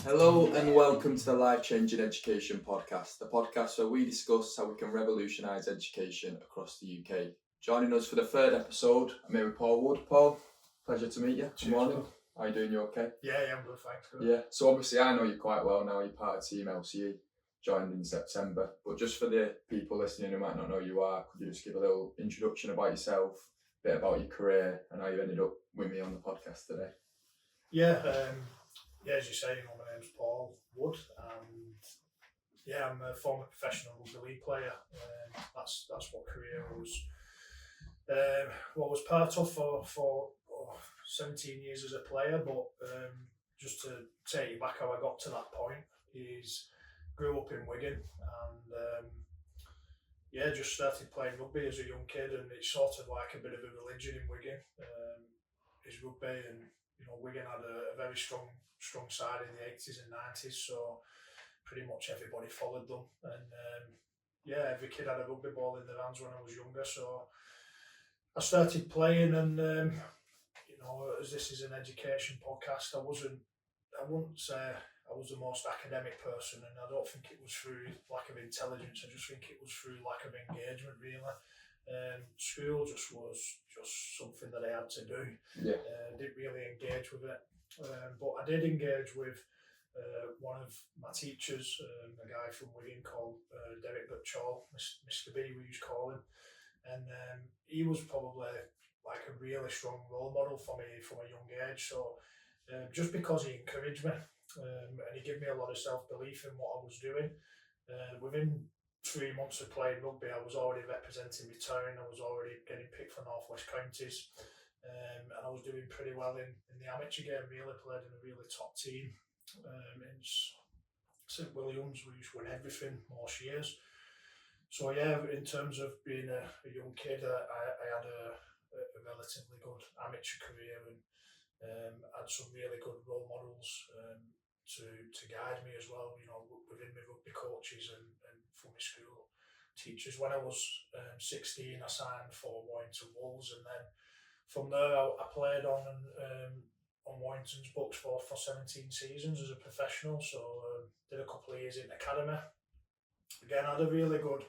Hello and welcome to the Life Changing Education Podcast, the podcast where we discuss how we can revolutionise education across the UK. Joining us for the third episode, I'm here with Paul Wood. Paul, pleasure to meet you. Good morning. How are you doing? You okay? Yeah, I'm good, thanks. Good. Yeah, so obviously I know you quite well now. You're part of Team LCE, joined in September. But just for the people listening who might not know who you are, could you just give a little introduction about yourself, a bit about your career and how you ended up with me on the podcast today? Yeah, as you say, my name's Paul Wood, and I'm a former professional rugby league player. That's what career I was part of for 17 years as a player. But just to take you back how I got to that point is grew up in Wigan and just started playing rugby as a young kid, and it's sort of like a bit of a religion in Wigan. Is rugby, and Wigan had a very strong side in the 80s and 90s, so pretty much everybody followed them, and every kid had a rugby ball in their hands when I was younger, so I started playing, and as this is an education podcast, I wouldn't say I was the most academic person, and I don't think it was through lack of intelligence. I just think it was through lack of engagement, really. School just was something that I had to do. Yeah. Didn't really engage with it, but I did engage with one of my teachers, a guy from Wigan called Derek Butchall, Mr. B we used to call him, and he was probably like a really strong role model for me from a young age. So just because he encouraged me, and he gave me a lot of self-belief in what I was doing, within 3 months of playing rugby, I was already representing my town. I was already getting picked for North West counties, and I was doing pretty well in the amateur game. Really played in a really top team in St Williams. We used to win everything most years. So in terms of being a young kid, I had a relatively good amateur career, and had some really good role models to guide me as well, within my rugby coaches and from my school teachers. When I was 16, I signed for Warrington Wolves, and then from there I played on Warrington's books for 17 seasons as a professional. So did a couple of years in academy. Again, I had a really good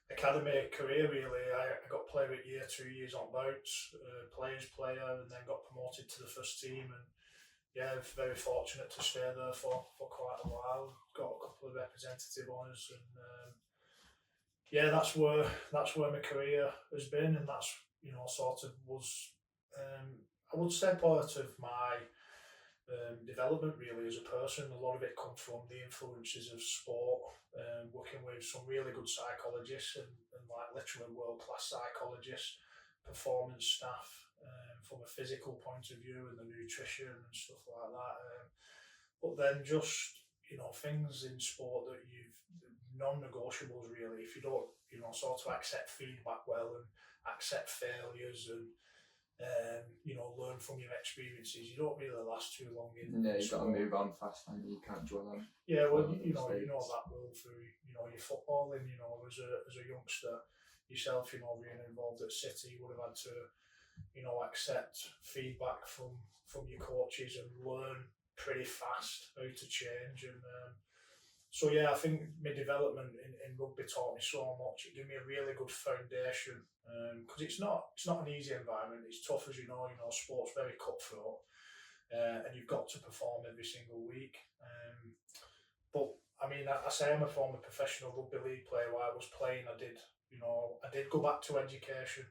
academy career, really. I got player at year 2 years on bounce, players player, and then got promoted to the first team, and very fortunate to stay there for quite a while. Got a couple of representative honours, and that's where my career has been, and that's sort of was I would say part of my development really as a person. A lot of it comes from the influences of sport, working with some really good psychologists and like literally world-class psychologists, performance staff, from a physical point of view, and the nutrition and stuff like that. But then just things in sport that you've non-negotiables really. If you don't sort of accept feedback well and accept failures and learn from your experiences, you don't really last too long in you've sport. got to move on fast, and you can't dwell on. Yeah, well, you know that well through your footballing. As a youngster yourself, being involved at City, you would have had to accept feedback from your coaches and learn pretty fast how to change. And I think my development in rugby taught me so much. It gave me a really good foundation, because it's not an easy environment. It's tough, as you know. Sport's very cutthroat, and you've got to perform every single week. But I mean, I say I'm a former professional rugby league player. While I was playing, I did go back to education,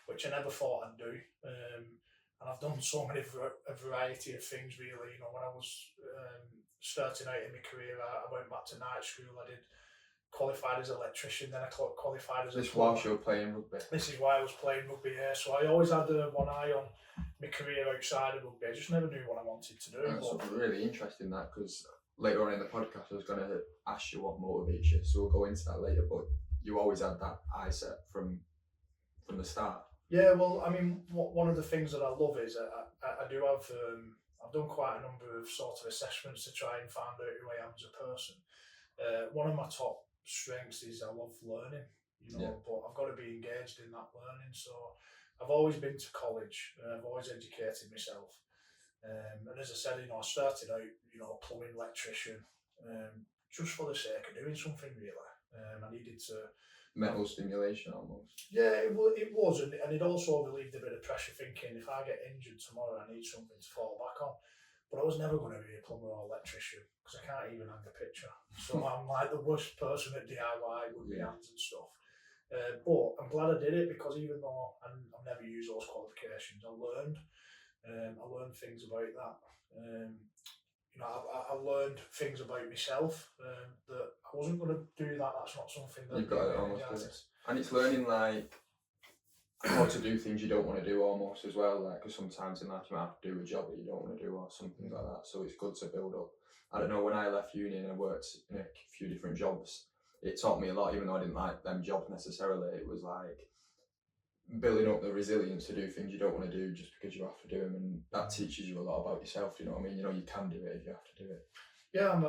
which I never thought I'd do. And I've done so many a variety of things, really. When I was starting out in my career, I went back to night school. I did qualified as an electrician, then I qualified as a This whilst you were playing rugby? This is why I was playing rugby, yeah. So I always had one eye on my career outside of rugby. I just never knew what I wanted to do. That's really interesting, that, because later on in the podcast I was going to ask you what motivates you, so we'll go into that later, but you always had that eye set from the start. Yeah, well, I mean, one of the things that I love is I do have, I've done quite a number of sort of assessments to try and find out who I am as a person. One of my top strengths is I love learning, but I've got to be engaged in that learning. So I've always been to college, I've always educated myself. And as I said, I started out, plumbing, electrician, just for the sake of doing something really. I needed to. Mental stimulation almost. Yeah, it was, and it also relieved a bit of pressure thinking if I get injured tomorrow, I need something to fall back on. But I was never going to be a plumber or electrician because I can't even hang a picture. So I'm like the worst person at DIY with my hands and stuff. But I'm glad I did it because even though I've never used those qualifications, I learned things about that. I learned things about myself that I wasn't going to do that. That's not something that you've got to almost do it. And it's learning like how to do things you don't want to do almost as well. Like, because sometimes in life you might have to do a job that you don't want to do or something like that. So it's good to build up. I don't know, when I left uni and I worked in a few different jobs, it taught me a lot, even though I didn't like them jobs necessarily. It was like building up the resilience to do things you don't want to do just because you have to do them, and that teaches you a lot about yourself. You know what I mean? You know you can do it if you have to do it. Yeah,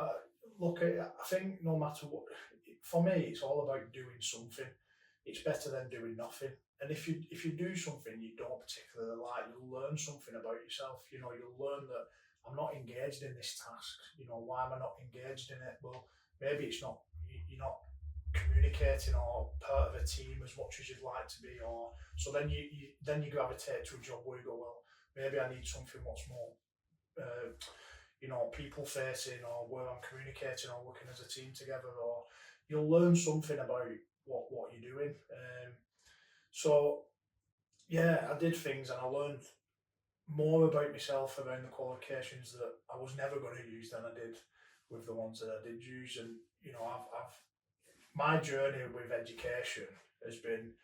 look, I think no matter what, for me, it's all about doing something. It's better than doing nothing. And if you do something you don't particularly like, you'll learn something about yourself. You'll learn that I'm not engaged in this task. Why am I not engaged in it? Well, maybe it's not, you're not communicating or part of a team as much as you'd like to be, or so then you gravitate to a job where you go, well, maybe I need something much more people facing, or where I'm communicating or working as a team together, or you'll learn something about what you're doing. So yeah, I did things and I learned more about myself around the qualifications that I was never going to use than I did with the ones that I did use. And I've my journey with education has been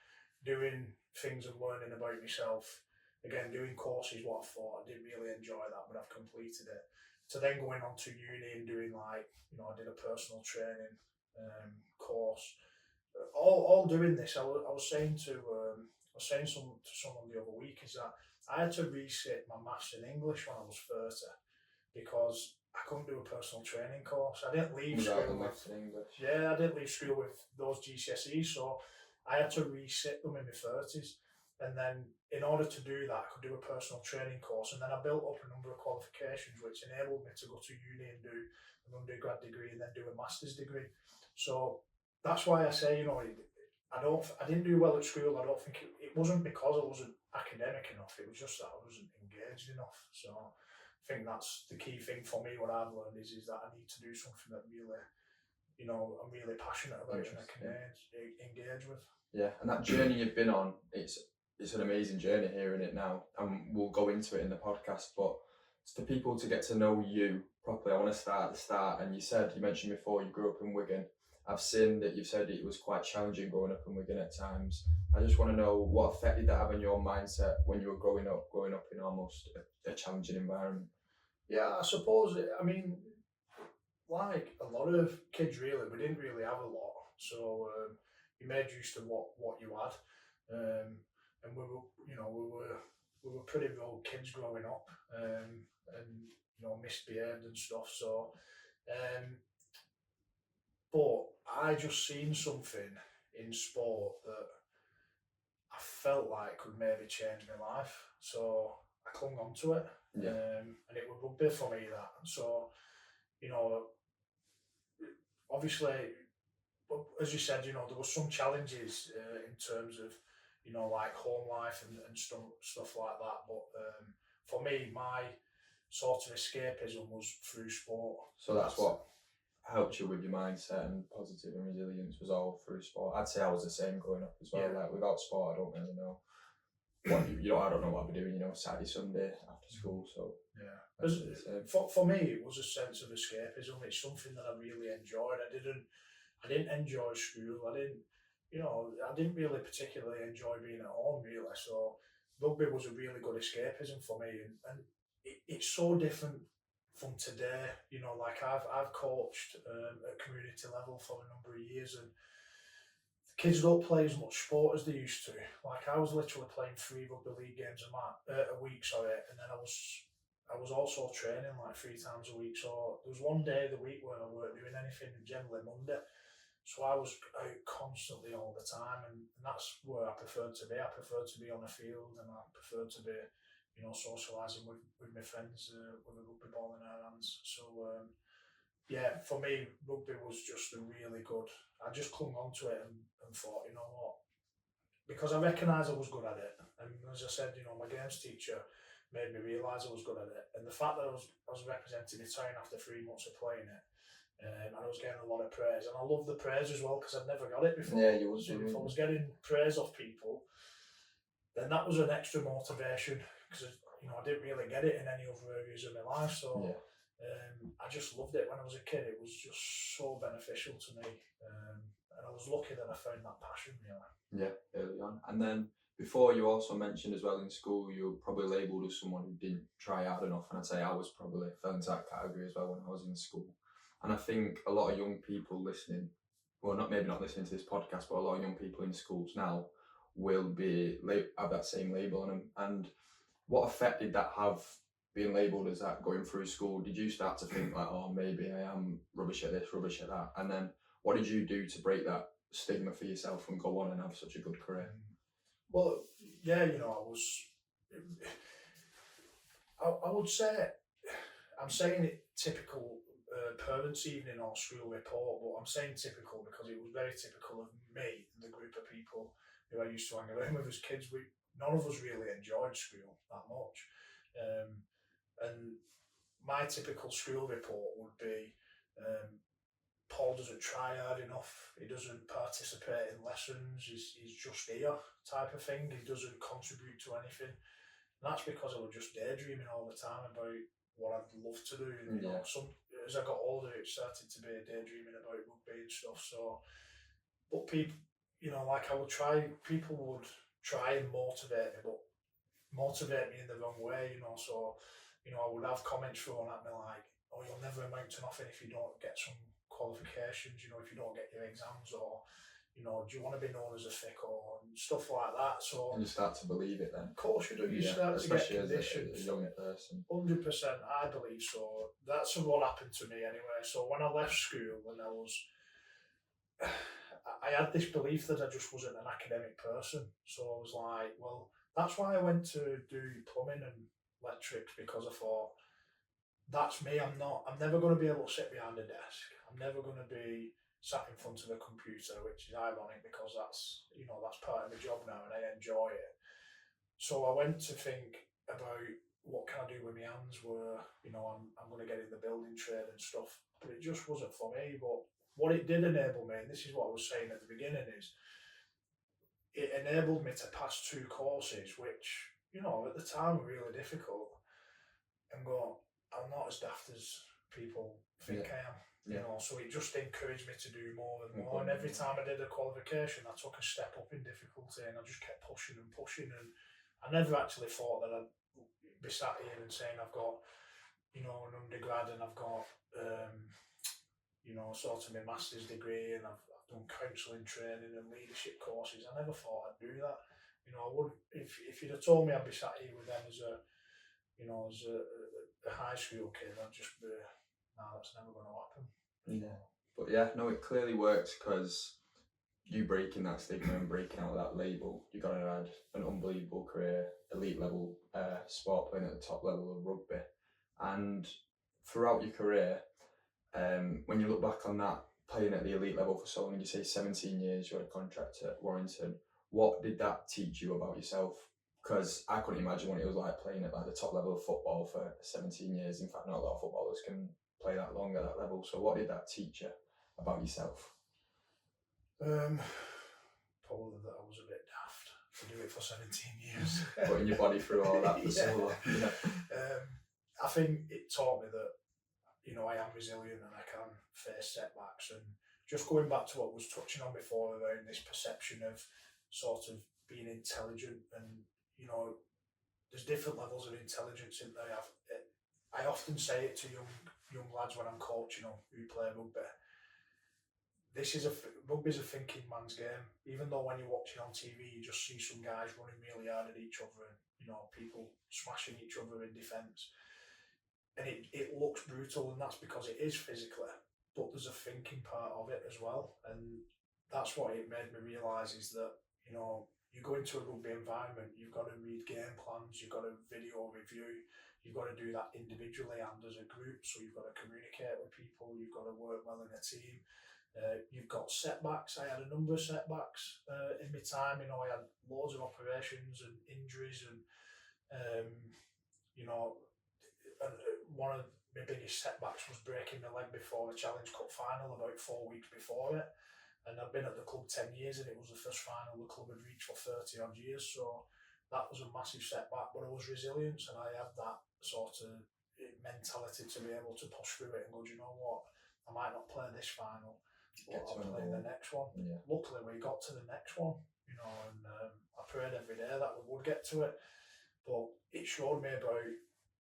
doing things and learning about myself. Again, doing courses, what I thought I didn't really enjoy that, but I've completed it. To then going on to uni and doing I did a personal training course. All doing this, I was saying to someone the other week is that I had to resit my maths and English when I was 30 because I couldn't do a personal training course. I didn't leave school with English. Yeah, I didn't leave school with those GCSEs, so I had to resit them in my 30s. And then in order to do that, I could do a personal training course, and then I built up a number of qualifications which enabled me to go to uni and do an undergrad degree and then do a master's degree. So that's why I say, I didn't do well at school. I don't think it wasn't because I wasn't academic enough. It was just that I wasn't engaged enough. So I think that's the key thing for me. What I've learned is that I need to do something that really, I'm really passionate about and I can engage with. Yeah, and that journey you've been on, it's an amazing journey hearing it now, and we'll go into it in the podcast, but for people to get to know you properly, I want to start at the start. And you mentioned before you grew up in Wigan. I've seen that you've said it was quite challenging growing up in Wigan at times. I just want to know, what effect did that have on your mindset when you were growing up in almost a challenging environment? Yeah, I suppose, like a lot of kids really, we didn't really have a lot. So you made use of what you had. And we were pretty old kids growing up, and misbehaved and stuff. So, but I just seen something in sport that I felt like could maybe change my life. So I clung on to it, and it was rugby for me that. So, obviously, as you said, there were some challenges in terms of like home life and stuff like that. But for me, my sort of escapism was through sport. So that's what helped you with your mindset and positive and resilience, was all through sport. I'd say I was the same growing up as well. Yeah. Like, without sport, I don't really know what I don't know what I'd be doing. Saturday, Sunday after school. So yeah, for me, it was a sense of escapism. It's something that I really enjoyed. I didn't enjoy school. I didn't really particularly enjoy being at home really. So rugby was a really good escapism for me, and it's so different from today. Like I've coached at community level for a number of years, and the kids don't play as much sport as they used to. Like I was literally playing 3 rugby league games a week, and then I was also training like 3 times a week. So there was one day of the week where I weren't doing anything, generally Monday. So I was out constantly all the time, and that's where I preferred to be. I preferred to be on a field, and I preferred to be, socialising with my friends with a rugby ball in our hands. So yeah, for me, rugby was just a really good. I just clung on to it and thought, you know what, because I recognised I was good at it, and as I said, my games teacher made me realise I was good at it, and the fact that I was representing the town after 3 months of playing it, and I was getting a lot of praise, and I love the praise as well because I'd never got it before. Yeah, you would. So if I was getting praise off people, then that was an extra motivation because I didn't really get it in any other areas of my life. So Yeah. I just loved it when I was a kid. It was just so beneficial to me, and I was lucky that I found that passion. Yeah, early on. And then before, you also mentioned as well in school you were probably labelled as someone who didn't try hard enough, and I'd say I was probably fell into that category as well when I was in school. And I think a lot of young people listening, well, maybe not listening to this podcast, but a lot of young people in schools now will have that same label on them. And what effect did that have, being labelled as that going through school? Did you start to think like, oh, maybe I am rubbish at this, rubbish at that? And then what did you do to break that stigma for yourself and go on and have such a good career? Well, yeah, I would say, I'm saying it typical parents' evening or school report, but I'm saying typical because it was very typical of me and the group of people who I used to hang around with as kids. None of us really enjoyed school that much. And my typical school report would be, Paul doesn't try hard enough, he doesn't participate in lessons, he's just here type of thing, he doesn't contribute to anything. And that's because I was just daydreaming all the time about what I'd love to do. And, as I got older, it started to be daydreaming about rugby and stuff. So, but people, people would try and motivate me, but motivate me in the wrong way, So, I would have comments thrown at me like, oh, you'll never amount to nothing if you don't get some qualifications, if you don't get your exams, or do you want to be known as a thick, and stuff like that. So and you start to believe it then. Of course you do. You start to get conditioned. As a young person. 100%, I believe so. That's what happened to me anyway. So when I left school, I had this belief that I just wasn't an academic person. So I was like, well, that's why I went to do plumbing and electrics, because I thought, that's me. I'm never going to be able to sit behind a desk. I'm never going to be sat in front of a computer, which is ironic because that's part of my job now and I enjoy it. So I went to think about what can I do with my hands, where I'm going to get in the building trade and stuff, but it just wasn't for me. But what it did enable me, and this is what I was saying at the beginning, is it enabled me to pass 2 courses which at the time were really difficult, and go, I'm not as daft as people think I am. So it just encouraged me to do more and more. And every time I did a qualification, I took a step up in difficulty, and I just kept pushing and pushing. And I never actually thought that I'd be sat here and saying I've got, an undergrad, and I've got, sort of my master's degree, and I've done counselling training and leadership courses. I never thought I'd do that. I would, if you'd have told me I'd be sat here with them as a high school kid, I'd just be, no, that's never going to happen. Yeah, but yeah, no, it clearly works, because you breaking that stigma and breaking out of that label, you're going to add an unbelievable career, elite level sport, playing at the top level of rugby. And throughout your career, when you look back on that, playing at the elite level for so long, you say 17 years, you had a contract at Warrington, what did that teach you about yourself? Because I couldn't imagine what it was like playing at the top level of football for 17 years. In fact, not a lot of footballers can play that long at that level. So what did that teach you about yourself? Probably that I was a bit daft to do it for 17 years. Putting your body through all that for so long. Yeah. I think it taught me that, I am resilient and I can face setbacks. And just going back to what I was touching on before around this perception of sort of being intelligent, and, there's different levels of intelligence in there. I often say it to young lads when I'm coaching them who play rugby. Rugby's a thinking man's game. Even though when you're watching on TV, you just see some guys running really hard at each other, and people smashing each other in defence, and it looks brutal, and that's because it is physically, but there's a thinking part of it as well. And that's what it made me realise, is that you go into a rugby environment, you've got to read game plans, you've got to video review, you've got to do that individually and as a group. So you've got to communicate with people, you've got to work well in a team. You've got setbacks. I had a number of setbacks in my time. You know, I had loads of operations and injuries, and you know, and one of my biggest setbacks was breaking my leg before a Challenge Cup final about 4 weeks before it. And I've been at the club 10 years, and it was the first final the club had reached for 30 odd years. So that was a massive setback, but I was resilient, and I had that sort of mentality to be able to push through it and go, do you know what, I might not play this final, but I'll play the next one. Yeah. Luckily, we got to the next one, you know, and I prayed every day that we would get to it. But it showed me about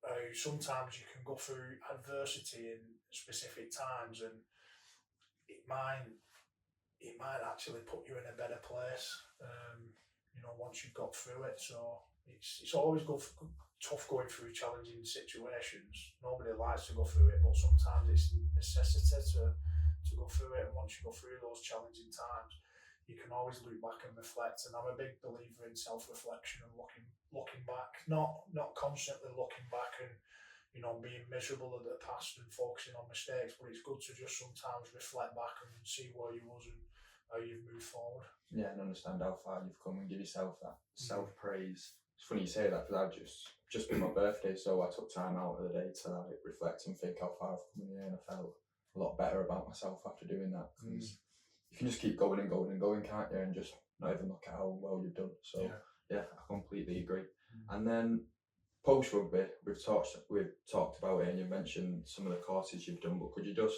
how sometimes you can go through adversity in specific times, and it might actually put you in a better place, you know, once you've got through it. So it's always tough going through challenging situations. Nobody likes to go through it, but sometimes it's a necessity to go through it. And once you go through those challenging times, you can always look back and reflect. And I'm a big believer in self-reflection and looking back, not constantly looking back and, you know, being miserable at the past and focusing on mistakes, but it's good to just sometimes reflect back and see where you was and how you've moved forward. Yeah, and understand how far you've come and give yourself that self-praise. It's funny you say that, because I've just been my birthday, so I took time out of the day to like reflect and think how far I've come in the year, and I felt a lot better about myself after doing that, because you can just keep going and going and going, can't you, and just not even look at how well you've done. So yeah, I completely agree. And then post rugby, we've talked about it, and you mentioned some of the courses you've done, but could you just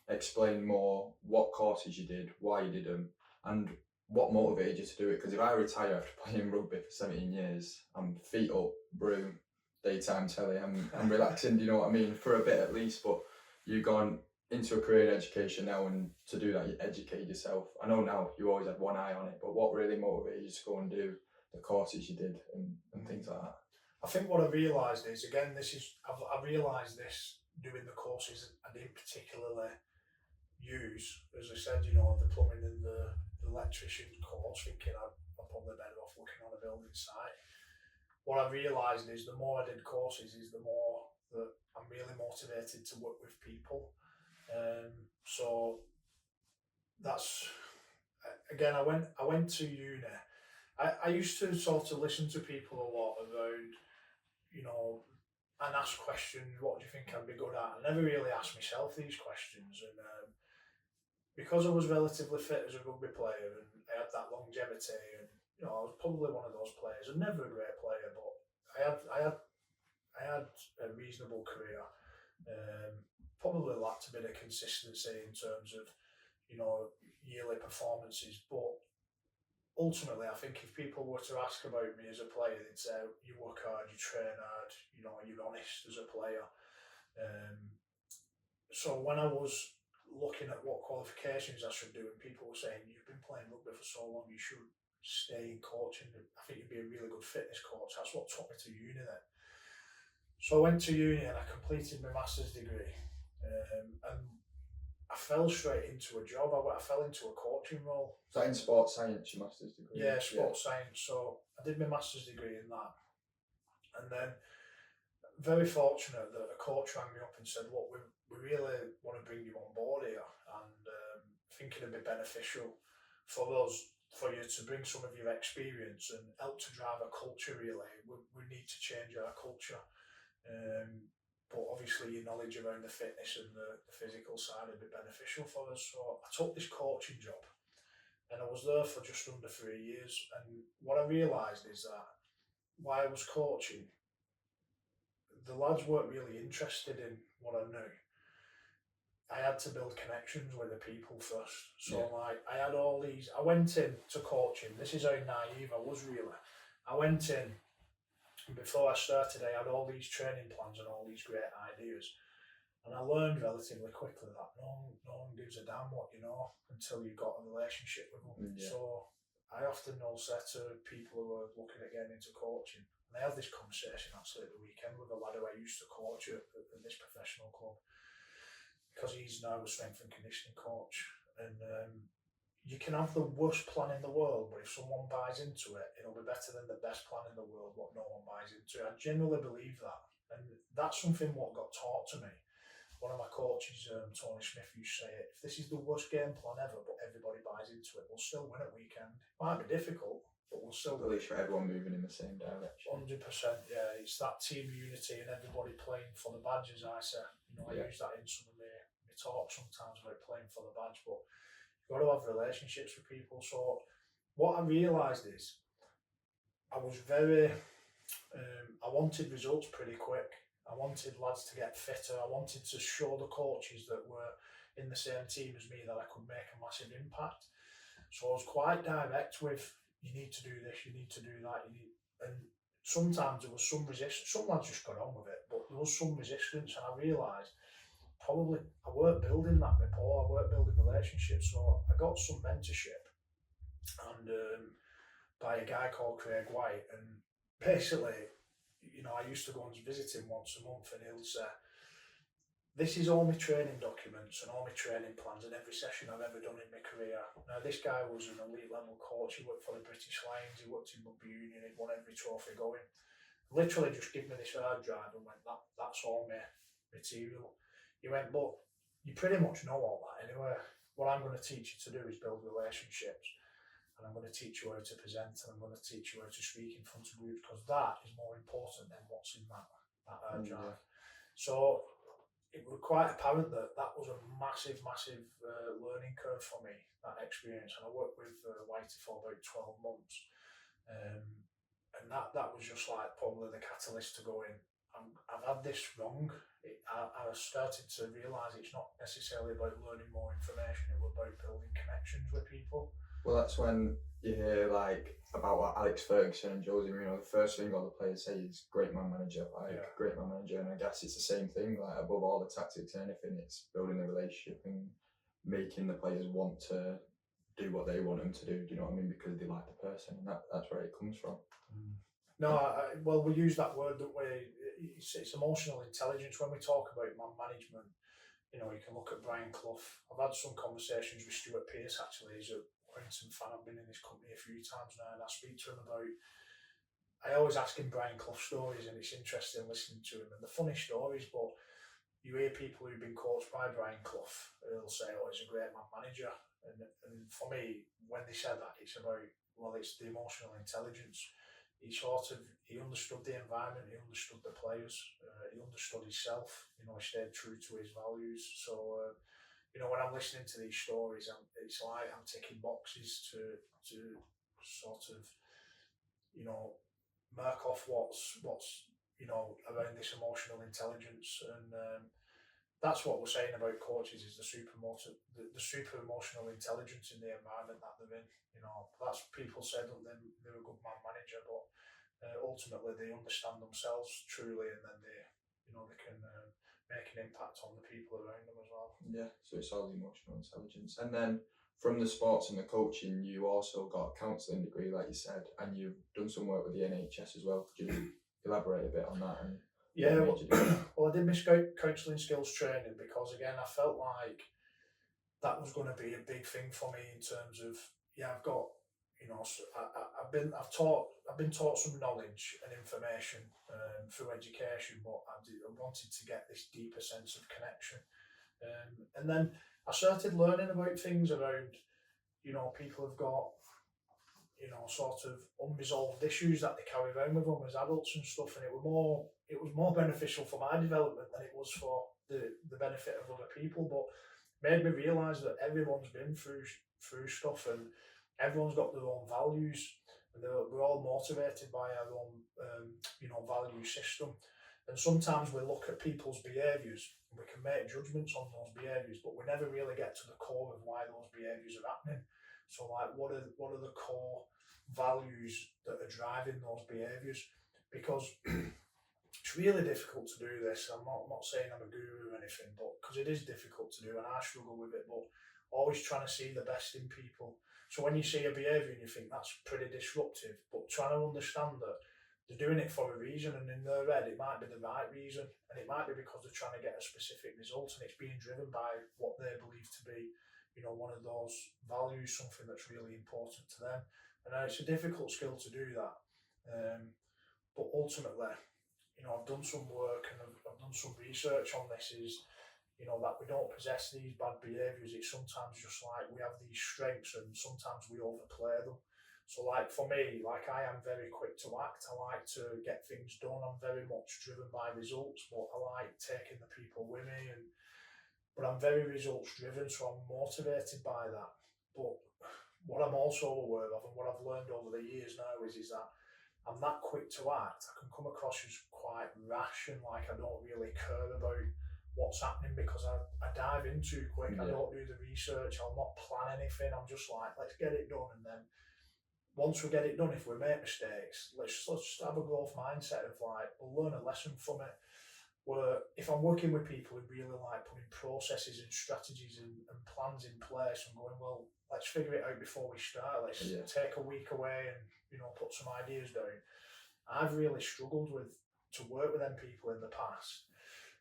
explain more what courses you did, why you did them, and what motivated you to do it? Because if I retire after playing rugby for 17 years, I'm feet up, broom, daytime telly, I'm relaxing, do you know what I mean, for a bit at least. But you've gone into a career in education now, and to do that you educate yourself. I know now you always had one eye on it, but what really motivated you to go and do the courses you did and things like that? I think what I realised is, again, I realised this doing the courses I didn't particularly use, as I said, you know, the plumbing and the electrician course, thinking I'm probably better off looking on a building site. What I realised is the more I did courses is the more that I'm really motivated to work with people. So that's, again, I went to uni. I used to sort of listen to people a lot around, you know, and ask questions, what do you think I'd be good at? I never really asked myself these questions, and because I was relatively fit as a rugby player and I had that longevity, and you know, I was probably one of those players, and never a great player, but I had a reasonable career. Probably lacked a bit of consistency in terms of, you know, yearly performances, but ultimately, I think if people were to ask about me as a player, they'd say you work hard, you train hard, you know, you're honest as a player. So when I was looking at what qualifications I should do, and people were saying, you've been playing rugby for so long, you should stay in coaching, I think you'd be a really good fitness coach. That's what took me to uni then. So I went to uni and I completed my master's degree, and I fell straight into a job. I fell into a coaching role. Is that in sports science, your master's degree? Yeah, sports science. So I did my master's degree in that, and then very fortunate that a coach rang me up and said, look, we really want to bring you on board here, and think it'd be beneficial for you to bring some of your experience and help to drive a culture. Really, we need to change our culture, but obviously your knowledge around the fitness and the physical side would be beneficial for us. So I took this coaching job, and I was there for just under 3 years, and what I realised is that while I was coaching, the lads weren't really interested in what I knew. I had to build connections with the people first. So like I went in to coaching. This is how naive I was really. I went in, and before I started, I had all these training plans and all these great ideas. And I learned relatively quickly that no one gives a damn what you know until you've got a relationship with them. So I often will say to people who are looking at getting into coaching, and I had this conversation actually at the weekend with a lad who I used to coach at this professional club, because he's now a strength and conditioning coach. And you can have the worst plan in the world, but if someone buys into it, it'll be better than the best plan in the world, what no one buys into. I genuinely believe that. And that's something what got taught to me. One of my coaches, Tony Smith, used to say it, if this is the worst game plan ever, but everybody buys into it, we'll still win at weekend. It might be difficult, but we'll still win. At least for everyone moving in the same direction. 100%, yeah. It's that team unity and everybody playing for the badge, as I say. I use that in some of my talks sometimes about playing for the badge, but you've got to have relationships with people. So what I realised is I was very, I wanted results pretty quick. I wanted lads to get fitter. I wanted to show the coaches that were in the same team as me that I could make a massive impact. So I was quite direct with, you need to do this, you need to do that, and sometimes there was some resistance. Some lads just got on with it, but there was some resistance, and I realised probably I weren't building that rapport, I weren't building relationships, so I got some mentorship and by a guy called Craig White, and basically, I used to go and visit him once a month, and he'll say, this is all my training documents and all my training plans and every session I've ever done in my career. Now, this guy was an elite level coach, he worked for the British Lions, he worked in Rugby Union, he'd won every trophy going. Literally just give me this hard drive and went, that's all my material. He went, but you pretty much know all that anyway. What I'm going to teach you to do is build relationships, and I'm going to teach you how to present, and I'm going to teach you how to speak in front of groups, because that is more important than what's in that hard drive. So it was quite apparent that was a massive learning curve for me, that experience. And I worked with Whitey for about 12 months, and that was just like probably the catalyst to go in. I've had this wrong. I started to realise it's not necessarily about learning more information, it was about building connections with people. Well, that's when you hear about what Alex Ferguson and Jose Mourinho, the first thing all the players say is great man manager, great man manager. And I guess it's the same thing, above all the tactics and anything, it's building the relationship and making the players want to do what they want them to do, do you know what I mean? Because they like the person, and that's where it comes from. No, well, we use that word, don't we? It's emotional intelligence when we talk about man management. You can look at Brian Clough. I've had some conversations with Stuart Pearce, actually. He's a Warrington fan. I've been in his company a few times now, and I speak to him about. I always ask him Brian Clough stories, and it's interesting listening to him. And the funny stories, but you hear people who've been coached by Brian Clough, they'll say, "Oh, he's a great man manager." And for me, when they said that, it's about, well, it's the emotional intelligence. He understood the environment, he understood the players, he understood himself, he stayed true to his values. So, when I'm listening to these stories, it's like I'm ticking boxes to sort of, mark off what's around this emotional intelligence. And that's what we're saying about coaches, is the super emotional intelligence in the environment that they're in. That's, people say that they're a good man manager, but ultimately they understand themselves truly, and then they can make an impact on the people around them as well. Yeah, so it's all the emotional intelligence. And then from the sports and the coaching, you also got a counselling degree, like you said, and you've done some work with the NHS as well. Could you elaborate a bit on that? And yeah, well, I did my counselling skills training because, again, I felt like that was going to be a big thing for me in terms of, I've got, I've been taught some knowledge and information through education, but I wanted to get this deeper sense of connection. And then I started learning about things around, people have got, sort of unresolved issues that they carry around with them as adults and stuff, and it was more beneficial for my development than it was for the benefit of other people. But made me realise that everyone's been through stuff, and everyone's got their own values, and we're all motivated by our own value system. And sometimes we look at people's behaviours and we can make judgments on those behaviours, but we never really get to the core of why those behaviours are happening. So, like, what are the core values that are driving those behaviours? Because it's really difficult to do this. I'm not saying I'm a guru or anything, but because it is difficult to do, and I struggle with it, but always trying to see the best in people. So when you see a behaviour and you think that's pretty disruptive, but trying to understand that they're doing it for a reason, and in their head it might be the right reason, and it might be because they're trying to get a specific result, and it's being driven by what they believe to be, one of those values, something that's really important to them. And it's a difficult skill to do that. But ultimately, I've done some work and I've done some research on this, is, that we don't possess these bad behaviours. It's sometimes just like we have these strengths and sometimes we overplay them. So like for me, like I am very quick to act. I like to get things done. I'm very much driven by results, but I like taking the people with me. But I'm very results driven, so I'm motivated by that. But what I'm also aware of, and what I've learned over the years now, is that I'm that quick to act. I can come across as quite rash and like I don't really care about what's happening, because I dive in too quick. I don't do the research. I'll not plan anything. I'm just like, let's get it done, and then once we get it done, if we make mistakes, let's have a growth mindset of like, we'll learn a lesson from it. Where if I'm working with people who really like putting processes and strategies and plans in place and going, well, let's figure it out before we start. Let's take a week away and put some ideas down. I've really struggled to work with them people in the past.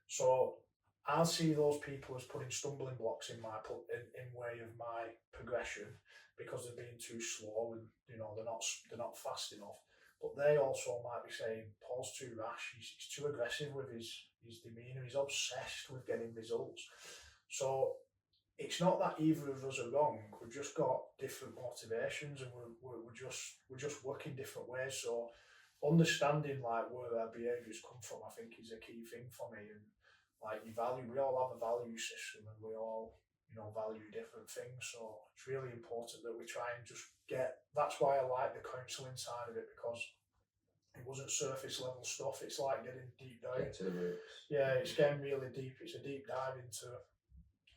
So I'll see those people as putting stumbling blocks in way of my progression, because they're being too slow and they're not fast enough. But they also might be saying, Paul's too rash, he's too aggressive with his demeanour, he's obsessed with getting results. So it's not that either of us are wrong. We've just got different motivations, and we're just working different ways. So understanding like where our behaviours come from, I think, is a key thing for me. And like we all have a value system, and we all value different things. So it's really important that we try and just that's why I like the counselling side of it, because it wasn't surface level stuff. It's like getting deep down. Get to the roots. Yeah, it's getting really deep. It's a deep dive into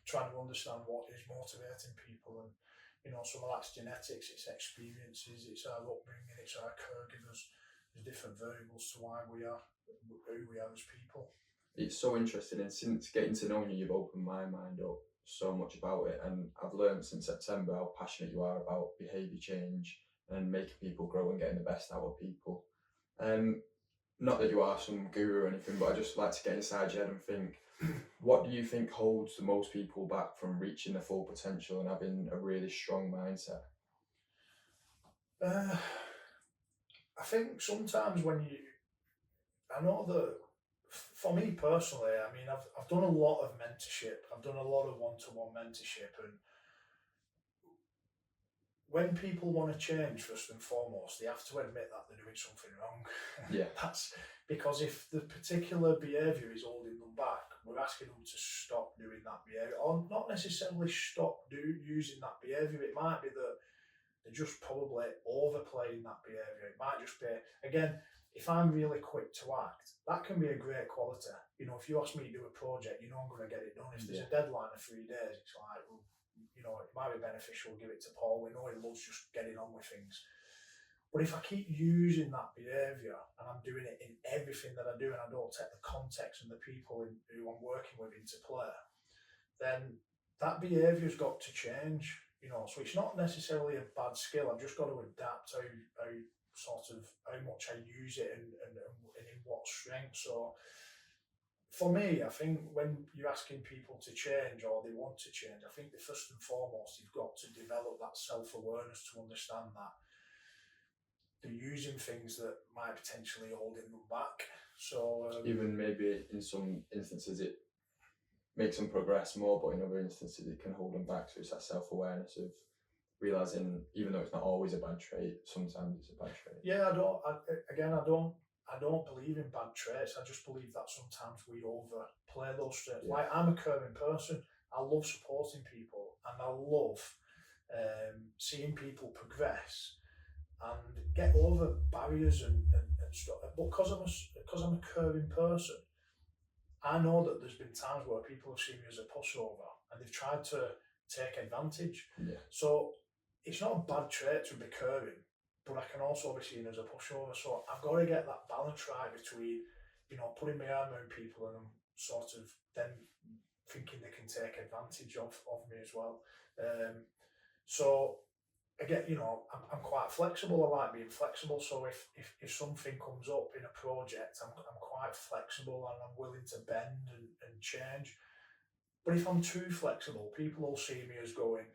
trying to understand what is motivating people. And some of that's genetics, it's experiences, it's our upbringing, it's our caregivers. There's different variables to why we are who we are as people. It's so interesting, and since getting to know you, you've opened my mind up so much about it, and I've learned since September how passionate you are about behaviour change and making people grow and getting the best out of people. Not that you are some guru or anything, but I just like to get inside your head and think, what do you think holds the most people back from reaching their full potential and having a really strong mindset? I think sometimes I know that for me personally, I mean, I've done a lot of mentorship. I've done a lot of one-to-one mentorship, and when people want to change, first and foremost, they have to admit that they're doing something wrong. Yeah. That's because if the particular behaviour is holding them back, we're asking them to stop doing that behaviour, or not necessarily stop using that behaviour. It might be that they're just probably overplaying that behaviour. It might just be, again, if I'm really quick to act, that can be a great quality. If you ask me to do a project, I'm going to get it done. If there's a deadline of 3 days, it's like, well, it might be beneficial, give it to Paul. We know he loves just getting on with things. But if I keep using that behaviour and I'm doing it in everything that I do, and I don't take the context and the people who I'm working with into play, then that behaviour's got to change. So it's not necessarily a bad skill. I've just got to adapt how much I use it and in what strength. So for me, I think when you're asking people to change or they want to change, I think the first and foremost, you've got to develop that self-awareness to understand that they're using things that might potentially holding them back. So even maybe in some instances it makes them progress more, but in other instances it can hold them back. So it's that self-awareness of realising, even though it's not always a bad trait, sometimes it's a bad trait. Yeah, I don't believe in bad traits. I just believe that sometimes we overplay those traits. Yeah. Like, I'm a caring person. I love supporting people, and I love seeing people progress and get over barriers and stuff. But because I'm a caring person, I know that there's been times where people have seen me as a pushover and they've tried to take advantage. Yeah. So it's not a bad trait to be caring, but I can also be seen as a pushover. So I've got to get that balance right between, putting my arm around people and sort of then thinking they can take advantage of me as well. So again, I'm quite flexible. I like being flexible. So if something comes up in a project, I'm quite flexible and I'm willing to bend and change. But if I'm too flexible, people will see me as going,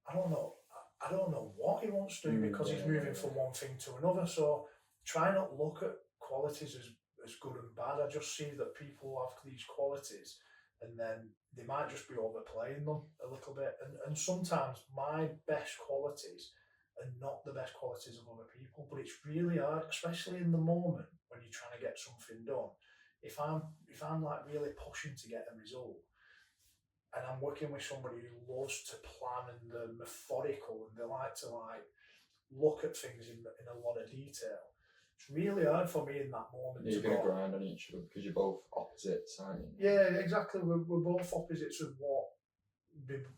I don't know what he wants to do because he's moving from one thing to another. So try not look at qualities as good and bad. I just see that people have these qualities and then they might just be overplaying them a little bit. And sometimes my best qualities are not the best qualities of other people, but it's really hard, especially in the moment when you're trying to get something done. If I'm like really pushing to get a result, and I'm working with somebody who loves to plan and they're methodical and they like to look at things in a lot of detail, it's really hard for me in that moment. You're going to grind on each other because you're both opposites, aren't you? Yeah, exactly. We're both opposites of what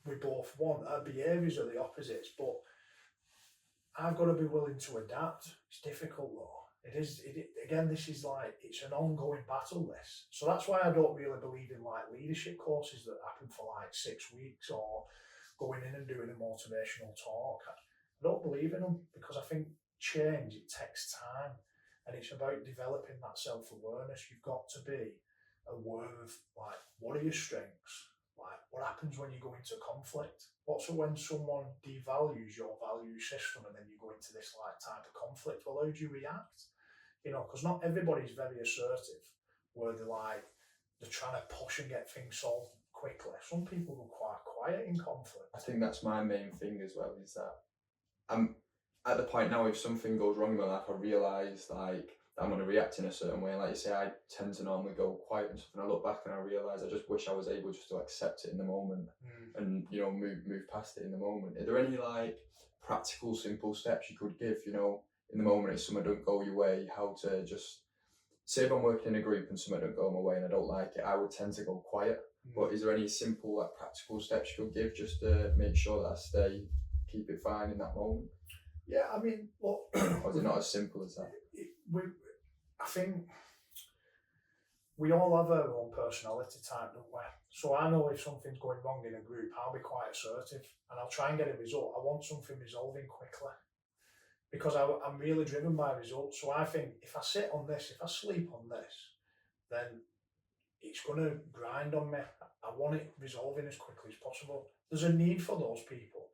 we both want. Our behaviours are the opposites, but I've got to be willing to adapt. It's difficult though. Again, this is like, it's an ongoing battle, this. So that's why I don't really believe in like leadership courses that happen for like 6 weeks or going in and doing a motivational talk. I don't believe in them because I think change, it takes time, and it's about developing that self-awareness. You've got to be aware of like, what are your strengths? Like, what happens when you go into conflict? What's when someone devalues your value system and then you go into this like type of conflict? Well, how do you react? You know, because not everybody's very assertive, where they're trying to push and get things solved quickly. Some people go quite quiet in conflict. I think that's my main thing as well, is that I'm at the point now, if something goes wrong in my life, I realise like I'm going to react in a certain way. Like you say, I tend to normally go quiet and stuff, and I look back and I realise I just wish I was able just to accept it in the moment and, you know, move past it in the moment. Are there any like practical, simple steps you could give, you know, in the moment if something don't go your way, how to just, say if I'm working in a group and something don't go my way and I don't like it, I would tend to go quiet. But is there any simple like practical steps you could give just to make sure that I keep it fine in that moment? Yeah, I mean, look, or is it not as simple as that? I think we all have our own personality type, don't we? So I know if something's going wrong in a group, I'll be quite assertive and I'll try and get a result. I want something resolving quickly because I'm really driven by results. So I think if I sit on this, if I sleep on this, then it's going to grind on me. I want it resolving as quickly as possible. There's a need for those people,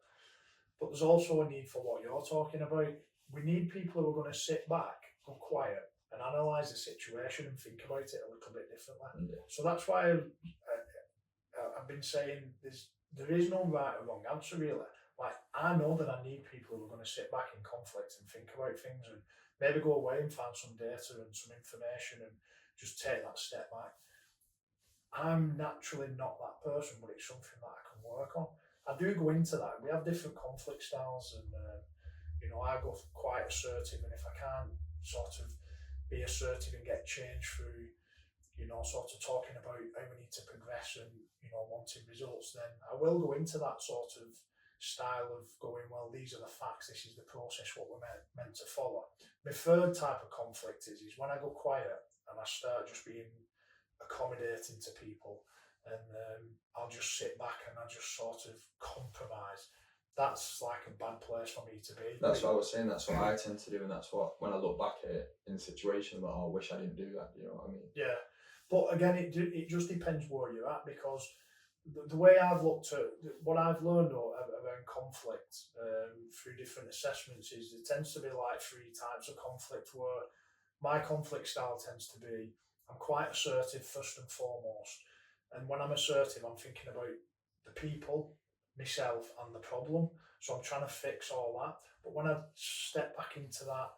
but there's also a need for what you're talking about. We need people who are going to sit back, go quiet, and analyse the situation and think about it a little bit differently. Yeah. So that's why I've been saying there is no right or wrong answer really. Like, I know that I need people who are going to sit back in conflict and think about things and maybe go away and find some data and some information and just take that step back. I'm naturally not that person, but it's something that I can work on. I do go into that. We have different conflict styles and you know, I go quite assertive, and if I can't sort of be assertive and get change through, you know, sort of talking about how we need to progress and, you know, wanting results, then I will go into that sort of style of going, well, these are the facts, this is the process, what we're meant to follow. My third type of conflict is when I go quiet and I start just being accommodating to people and I'll just sit back and I just sort of compromise. That's like a bad place for me to be. That's what I was saying, that's what I tend to do, and that's what, when I look back at it in a situation, I'm like, oh, I wish I didn't do that, you know what I mean? Yeah, but again, it just depends where you're at, because the way I've looked at, what I've learned around conflict through different assessments is there tends to be like 3 types of conflict, where my conflict style tends to be, I'm quite assertive first and foremost, and when I'm assertive, I'm thinking about the people, myself and the problem, so I'm trying to fix all that. But when I step back into that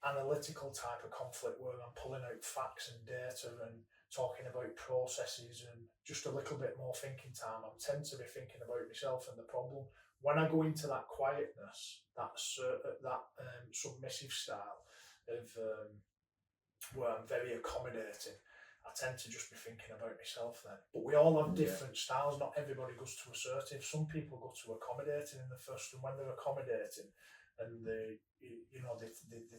analytical type of conflict where I'm pulling out facts and data and talking about processes and just a little bit more thinking time, I tend to be thinking about myself and the problem. When I go into that quietness, that submissive style of where I'm very accommodating, I tend to just be thinking about myself then. But we all have different styles. Not everybody goes to assertive. Some people go to accommodating in the first, and when they're accommodating, and they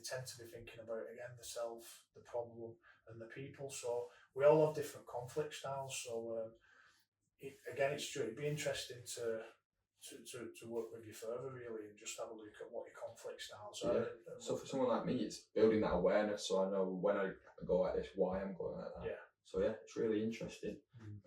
tend to be thinking about, again, the self, the problem, and the people. So we all have different conflict styles. So it'd be interesting to work with you further, really, and just have a look at what your conflict styles are. So for someone like me, it's building that awareness, so I know when I go like this, why I'm going like that. Yeah. So yeah, it's really interesting.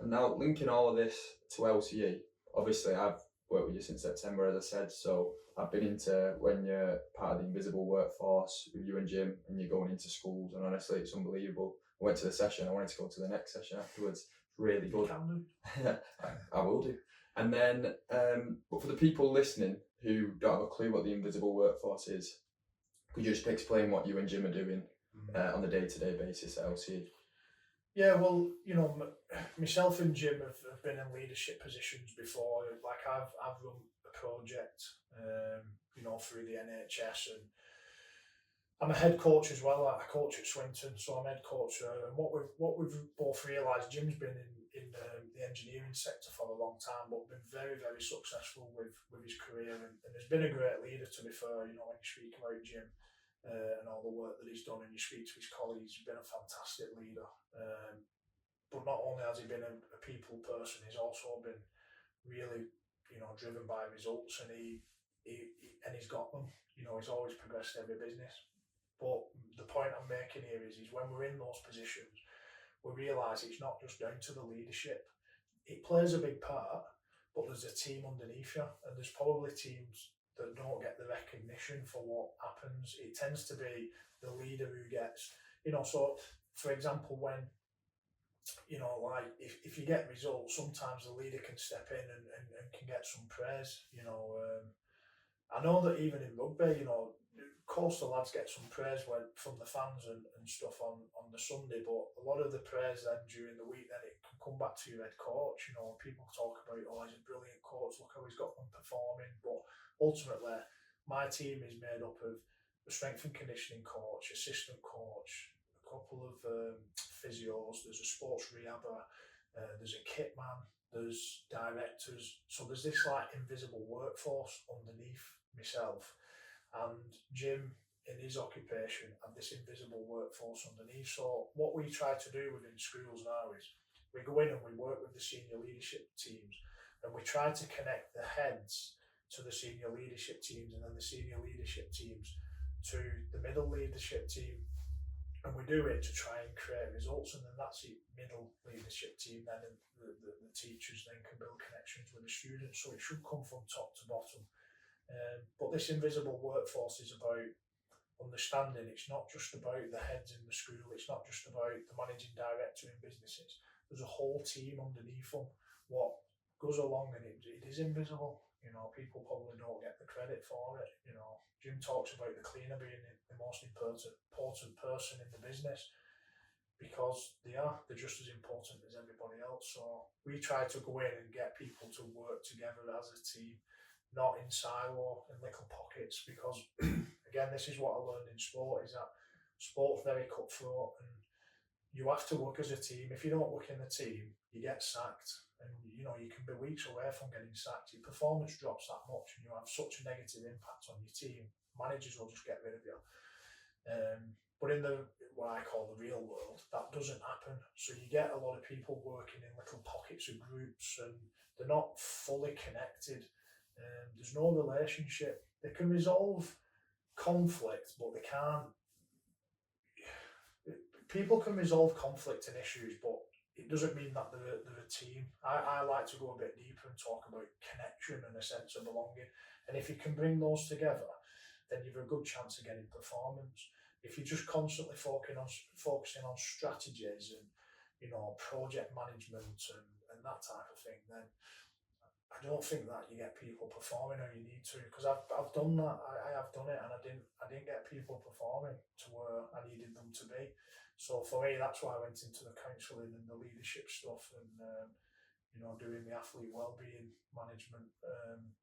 And now linking all of this to LCE, obviously I've worked with you since September, as I said, so I've been into when you're part of the invisible workforce with you and Jim, and you're going into schools, and honestly it's unbelievable. I went to the session, I wanted to go to the next session afterwards. Really good. I will do. And then, but for the people listening who don't have a clue what the invisible workforce is, could you just explain what you and Jim are doing on a day-to-day basis at LCE? Yeah, well, myself and Jim have been in leadership positions before. Like I've run a project, through the NHS, and I'm a head coach as well. I coach at Swinton, so I'm head coach. And what we've both realised, Jim's been in the engineering sector for a long time, but been very, very successful with his career, and has been a great leader, to be fair. When you speak about Jim and all the work that he's done, and you speak to his colleagues, he's been a fantastic leader. But not only has he been a people person, he's also been really, driven by results, and he's got them. He's always progressed every business. But the point I'm making here is when we're in those positions, we realise it's not just down to the leadership. It plays a big part, but there's a team underneath you, and there's probably teams that don't get the recognition for what happens. It tends to be the leader who gets, so for example, when, like if you get results, sometimes the leader can step in and can get some praise. I know that even in rugby, of course the lads get some praise from the fans and stuff on the Sunday, but a lot of the praise then during the week, then it can come back to your head coach. People talk about, he's a brilliant coach, look how he's got them performing, but ultimately my team is made up of a strength and conditioning coach, assistant coach, a couple of physios, there's a sports rehabber, there's a kit man, there's directors, so there's this like invisible workforce underneath myself. And Jim, in his occupation, had this invisible workforce underneath. So what we try to do within schools now is we go in and we work with the senior leadership teams, and we try to connect the heads to the senior leadership teams, and then the senior leadership teams to the middle leadership team. And we do it to try and create results, and then that's the middle leadership team, then the teachers then can build connections with the students. So it should come from top to bottom. But this invisible workforce is about understanding it's not just about the heads in the school, it's not just about the managing director in businesses. There's a whole team underneath them. What goes along, and it is invisible. People probably don't get the credit for it. Jim talks about the cleaner being the most important person in the business, because they're just as important as everybody else. So we try to go in and get people to work together as a team, not in silo, in little pockets, because again, this is what I learned in sport, is that sport's very cutthroat, and you have to work as a team. If you don't work in the team, you get sacked, and you can be weeks away from getting sacked. Your performance drops that much, and you have such a negative impact on your team. Managers will just get rid of you. But in what I call the real world, that doesn't happen. So you get a lot of people working in little pockets of groups, and they're not fully connected. There's no relationship. They can resolve conflict, but they can't. People can resolve conflict and issues, but it doesn't mean that they're a team. I like to go a bit deeper and talk about connection and a sense of belonging. And if you can bring those together, then you've a good chance of getting performance. If you're just constantly focusing on strategies and project management and that type of thing, then I don't think that you get people performing how you need to. Because I've done that. I have done it, and I didn't get people performing to where I needed them to be. So for me, that's why I went into the counselling and the leadership stuff, and doing the athlete wellbeing management,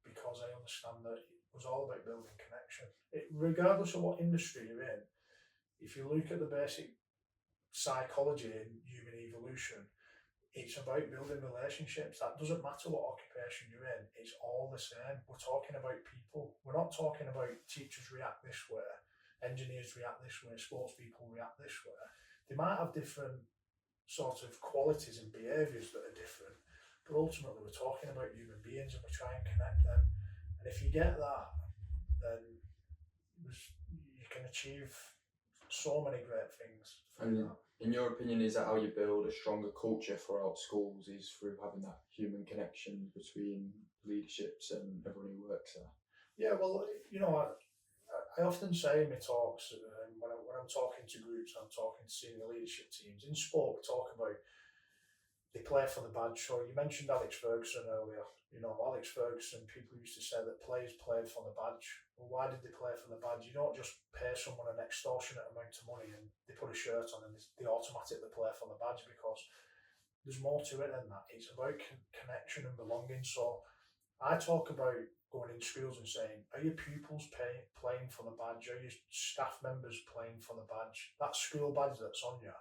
because I understand that it was all about building connection. Regardless of what industry you're in, if you look at the basic psychology in human evolution, it's about building relationships. That doesn't matter what occupation you're in, it's all the same. We're talking about people. We're not talking about teachers react this way, engineers react this way, sports people react this way. They might have different sort of qualities and behaviours that are different, but ultimately we're talking about human beings, and we try and connect them. And if you get that, then you can achieve so many great things from And that. in your opinion, is that how you build a stronger culture throughout schools? Is through having that human connection between leaderships and everyone who works there? Yeah, well, I often say in my talks, when I'm talking to groups, I'm talking to senior leadership teams. In sport, we talk about they play for the badge. So you mentioned Alex Ferguson earlier. Alex Ferguson, people used to say that players played for the badge. Well, why did they play for the badge? You don't just pay someone an extortionate amount of money and they put a shirt on and they automatically play for the badge, because there's more to it than that. It's about connection and belonging. So I talk about going in schools and saying, are your pupils playing for the badge? Are your staff members playing for the badge? That school badge that's on you,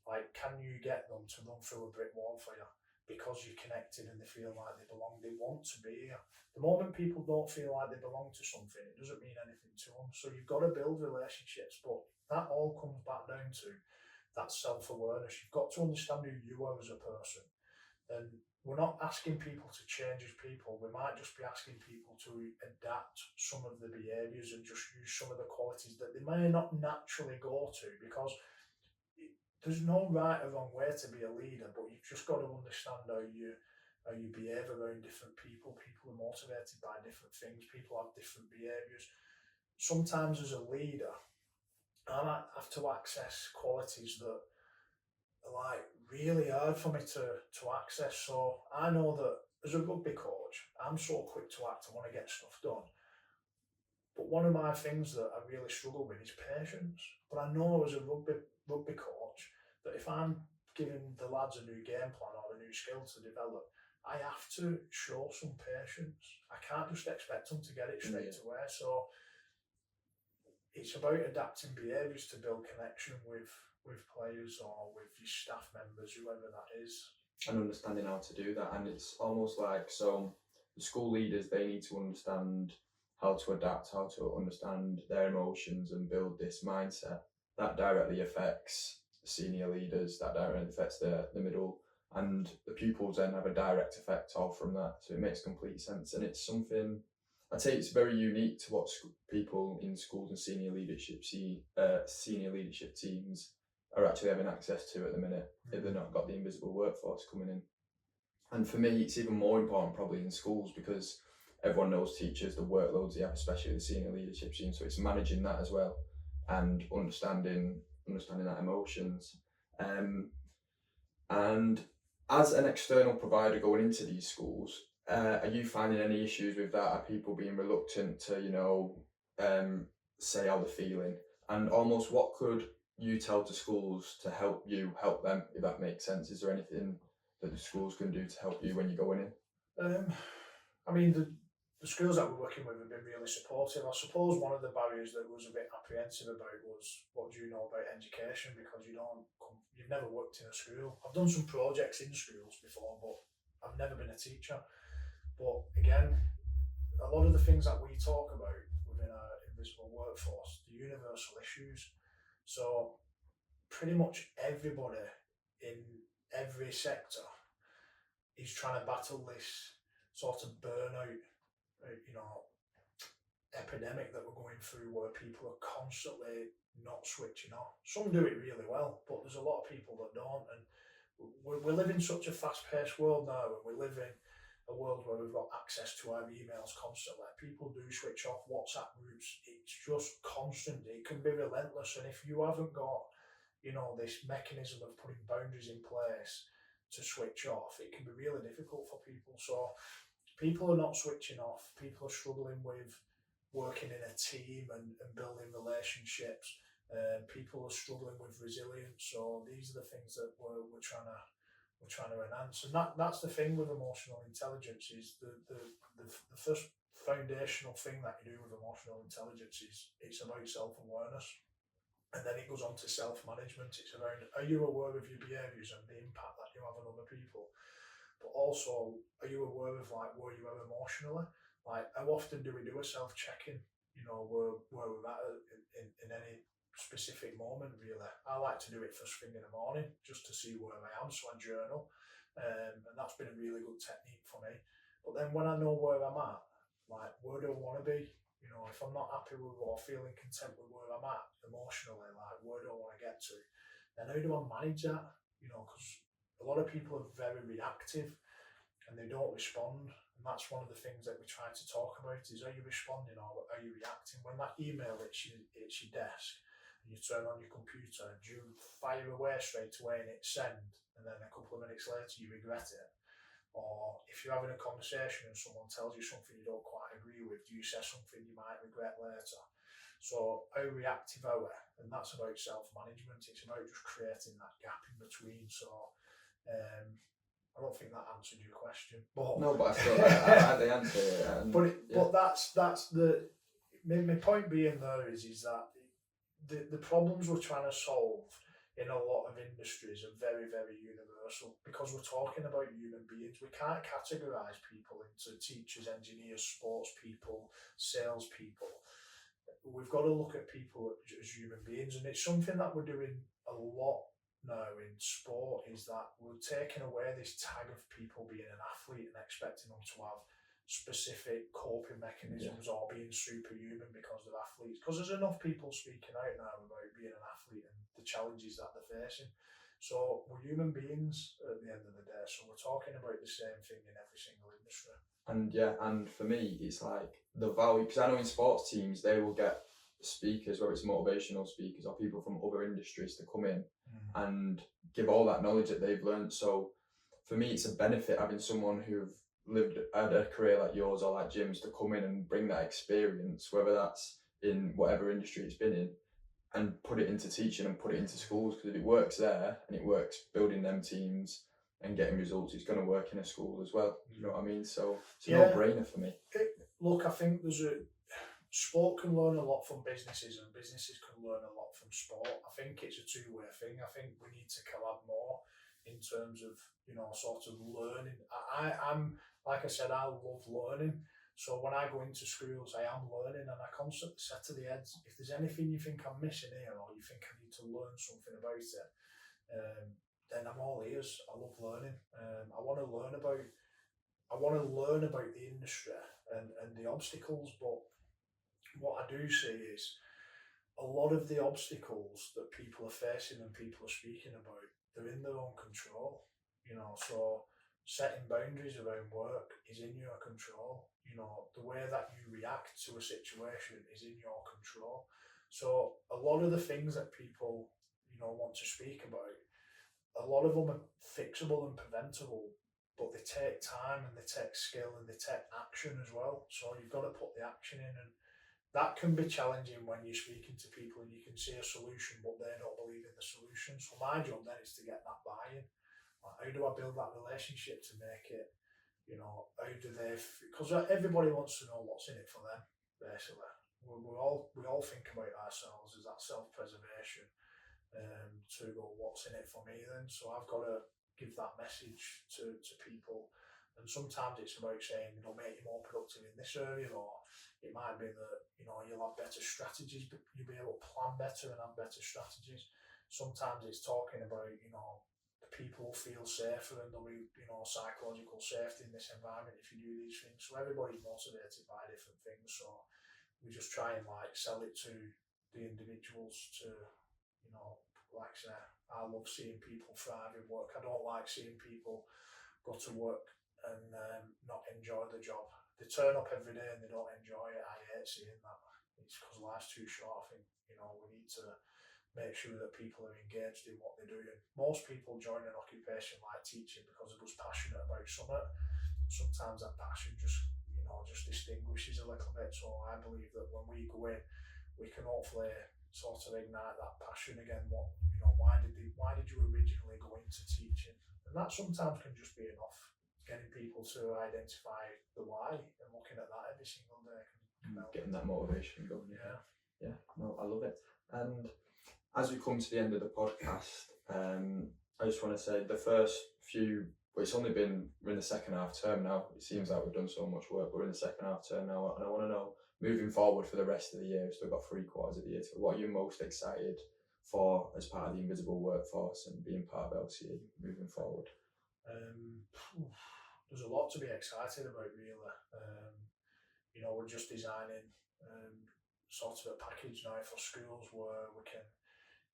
like, can you get them to run through a brick wall for you because you're connected and they feel like they belong? They want to be here. The moment people don't feel like they belong to something, it doesn't mean anything to them. So you've got to build relationships, but that all comes back down to that self-awareness. You've got to understand who you are as a person. And we're not asking people to change as people. We might just be asking people to adapt some of the behaviours and just use some of the qualities that they may not naturally go to, because there's no right or wrong way to be a leader, but you've just got to understand how you behave around different people. People are motivated by different things. People have different behaviours. Sometimes as a leader, I might have to access qualities that are like really hard for me to access. So I know that as a rugby coach, I'm so quick to act. I want to get stuff done. But one of my things that I really struggle with is patience. But I know as a rugby coach that if I'm giving the lads a new game plan or a new skill to develop, I have to show some patience. I can't just expect them to get it straight away. So it's about adapting behaviours to build connection with players or with your staff members, whoever that is. And understanding how to do that. And it's almost like, so the school leaders, they need to understand how to adapt, how to understand their emotions and build this mindset that directly affects the senior leaders, that directly affects the middle, and the pupils then have a direct effect off from that. So it makes complete sense. And it's something, I'd say it's very unique to what people in schools and senior leadership teams are actually having access to at the minute, if they've not got the invisible workforce coming in. And for me, it's even more important probably in schools, because everyone knows teachers, the workloads they have, especially the senior leadership team. So it's managing that as well and understanding that emotions. And as an external provider going into these schools, are you finding any issues with that? Are people being reluctant to, say how they're feeling? And almost what could you tell to schools to help them, if that makes sense? Is there anything that the schools can do to help you when you're going in? I mean, the schools that we're working with have been really supportive. I suppose one of the barriers that was a bit apprehensive about was, what do you know about education? Because you've never worked in a school. I've done some projects in schools before, but I've never been a teacher. But again, a lot of the things that we talk about within our invisible workforce, the universal issues. So pretty much everybody in every sector is trying to battle this sort of burnout, epidemic that we're going through, where people are constantly not switching off. Some do it really well, but there's a lot of people that don't. And we live in such a fast-paced world now, and we live in a world where we've got access to our emails constantly. People do switch off. WhatsApp groups, it's just constant. It can be relentless. And if you haven't got, this mechanism of putting boundaries in place to switch off, it can be really difficult for people. So people are not switching off. People are struggling with working in a team and building relationships. People are struggling with resilience. So these are the things that we're trying to enhance. And that's the thing with emotional intelligence, is the first foundational thing that you do with emotional intelligence is it's about self-awareness. And then it goes on to self-management. It's around, are you aware of your behaviours and the impact that you have on other people? But also, are you aware of where you are emotionally? Like, how often do we do a self-checking? Where we're at in any specific moment, really. I like to do it first thing in the morning, just to see where I am, so I journal. And that's been a really good technique for me. But then when I know where I'm at, like, where do I want to be? You know, if I'm not happy with or feeling content with where I'm at emotionally, like where do I want to get to, then how do I manage that? You know, because a lot of people are very reactive and they don't respond. And that's one of the things that we try to talk about is, are you responding or are you reacting? When that email hits your desk and you turn on your computer, do you fire away straight away and hit send, and then a couple of minutes later you regret it? Or if you're having a conversation and someone tells you something you don't quite agree with, do you say something you might regret later? So how reactive are we? And that's about self-management. It's about just creating that gap in between. So I don't think that answered your question. But no, but I feel I had the answer. But that's the my point being there is that the problems we're trying to solve in a lot of industries are very, very universal because we're talking about human beings. We can't categorise people into teachers, engineers, sports people, sales people. We've got to look at people as human beings, and it's something that we're doing a lot now in sport, is that we're taking away this tag of people being an athlete and expecting them to have specific coping mechanisms or being superhuman because they're athletes. Because there's enough people speaking out now about being an athlete and the challenges that they're facing. So we're human beings at the end of the day. So we're talking about the same thing in every single industry. And for me, it's like the value, because I know in sports teams they will get speakers, whether it's motivational speakers or people from other industries, to come in and give all that knowledge that they've learned. So for me, it's a benefit having someone who've had a career like yours or like Jim's to come in and bring that experience, whether that's in whatever industry it's been in, and put it into teaching and put it into schools. Because if it works there and it works building them teams and getting results, it's going to work in a school as well. You know what I mean? So it's a no-brainer for me. Look, I think sport can learn a lot from businesses and businesses can learn a lot from sport. I think it's a two-way thing. I think we need to collab more in terms of, you know, sort of learning. I'm like I said, I love learning. So when I go into schools, I am learning, and I constantly say to the heads, if there's anything you think I'm missing here or you think I need to learn something about it, then I'm all ears. I love learning. I want to learn about the industry and the obstacles, but what I do see is a lot of the obstacles that people are facing and people are speaking about, they're in their own control. You know, so setting boundaries around work is in your control. You know, the way that you react to a situation is in your control. So a lot of the things that people, you know, want to speak about, a lot of them are fixable and preventable, but they take time and they take skill and they take action as well. So you've got to put the action in, and that can be challenging when you're speaking to people and you can see a solution, but they don't believe in the solution. So my job then is to get that buy-in. Like, how do I build that relationship to make it, you know, how do they, because everybody wants to know what's in it for them, basically. We all think about ourselves as that self-preservation, to go, what's in it for me then? So I've got to give that message to people. And sometimes it's about saying, you know, make you more productive in this area, or it might be that, you know, you'll have better strategies, but you'll be able to plan better and have better strategies. Sometimes it's talking about, you know, the people will feel safer and there'll be, you know, psychological safety in this environment if you do these things. So everybody's motivated by different things. So we just try and like sell it to the individuals to, you know, like I say, I love seeing people thrive in work. I don't like seeing people go to work and not enjoy the job. They turn up every day and they don't enjoy it. I hate seeing that. It's because life's too short. I think, you know, we need to make sure that people are engaged in what they're doing. Most people join an occupation like teaching because they was passionate about something. Sometimes that passion just, you know, just distinguishes a little bit. So I believe that when we go in, we can hopefully sort of ignite that passion again. What, you know, why did you originally go into teaching? And that sometimes can just be enough. Getting people to identify the why and looking at that every single day can help. Getting that motivation going. Yeah, no, I love it. And as we come to the end of the podcast, I just want to say the first few, well, we're in the second half term now. It seems like we've done so much work. We're in the second half term now, and I want to know, moving forward for the rest of the year, we've still got 3 quarters of the year, what are you most excited for as part of the invisible workforce and being part of LCE moving forward? There's a lot to be excited about, really. You know, we're just designing sort of a package now for schools where we can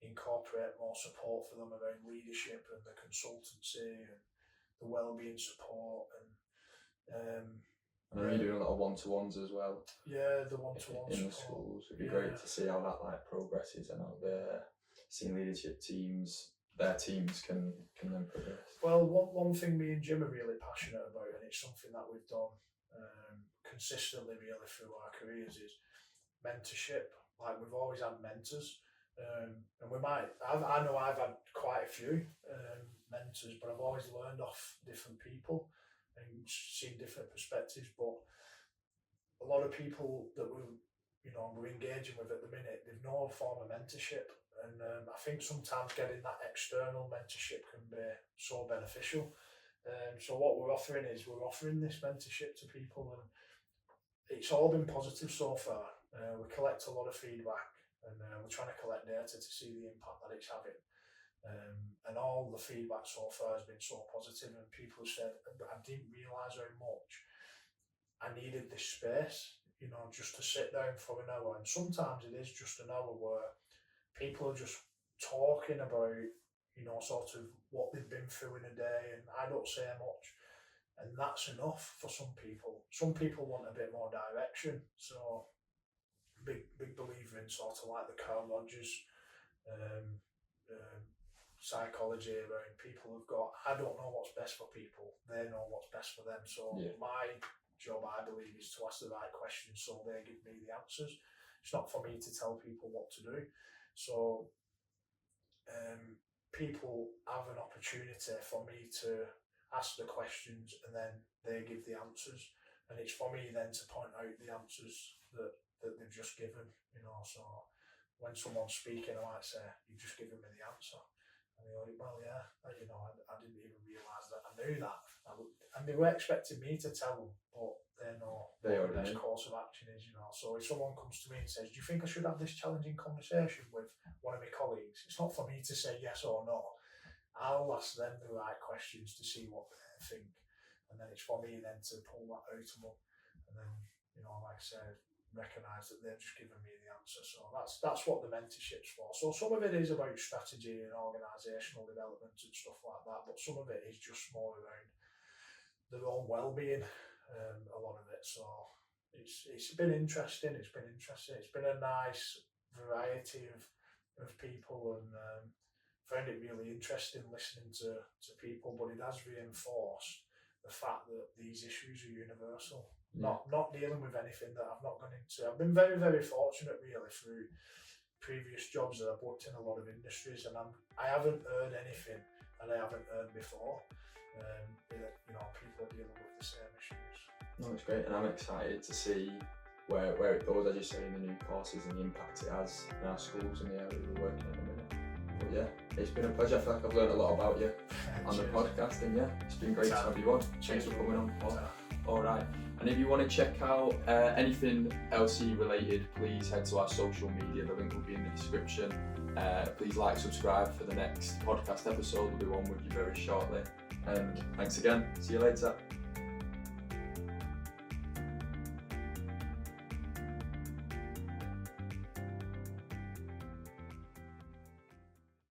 incorporate more support for them around leadership and the consultancy and the wellbeing support and I know you're doing a lot of one-to-ones as well. Yeah, the one-to-one in the support. schools. It'd be great to see how that like progresses and how the senior leadership teams, their teams can then progress. Well, one thing me and Jim are really passionate about, and it's something that we've done consistently really through our careers, is mentorship. Like, we've always had mentors, and I know I've had quite a few mentors, but I've always learned off different people and seen different perspectives. But a lot of people that we're engaging with at the minute, they've no form of mentorship, and I think sometimes getting that external mentorship can be so beneficial. So what we're offering is this mentorship to people, and it's all been positive so far. We collect a lot of feedback, and we're trying to collect data to see the impact that it's having. And all the feedback so far has been so positive, and people have said, I didn't realise how much I needed this space, just to sit down for an hour. And sometimes it is just an hour where people are just talking about, sort of what they've been through in a day, and I don't say much. And that's enough for some people. Some people want a bit more direction. So big believer in sort of like the Carl Rogers psychology around people who've got, I don't know what's best for people, they know what's best for them. So my job, I believe, is to ask the right questions so they give me the answers. It's not for me to tell people what to do. So people have an opportunity for me to ask the questions and then they give the answers, and it's for me then to point out the answers that they've just given. So when someone's speaking, I might say, "You've just given me the answer," and they're like, "Well, yeah, I didn't even realise that I knew that," and they were expecting me to tell them, but they know what the best course of action is. So if someone comes to me and says, "Do you think I should have this challenging conversation with one of my colleagues?" It's not for me to say yes or no. I'll ask them the right questions to see what they think, and then it's for me then to pull that out of them, and then like I said, recognise that they've just given me the answer. So that's what the mentorship's for. So some of it is about strategy and organisational development and stuff like that, but some of it is just more around their own well-being, a lot of it. So it's been interesting. It's been a nice variety of people, and found it really interesting listening to people, but it has reinforced the fact that these issues are universal. Not dealing with anything that I've not gone into. I've been very, very fortunate really through previous jobs that I've worked in a lot of industries, and I haven't heard anything that I haven't heard before. People are dealing with the same issues. No, it's great, and I'm excited to see where it goes, as you say, in the new courses and the impact it has in our schools and the area we're working in a minute. But yeah, it's been a pleasure. I feel like I've learned a lot about you on the podcast, and it's been great to have you on. Thanks for coming on, Paul. Alright, and if you want to check out anything LC related, please head to our social media. The link will be in the description. Please like, subscribe for the next podcast episode. We'll do one with you very shortly. And thanks again. See you later.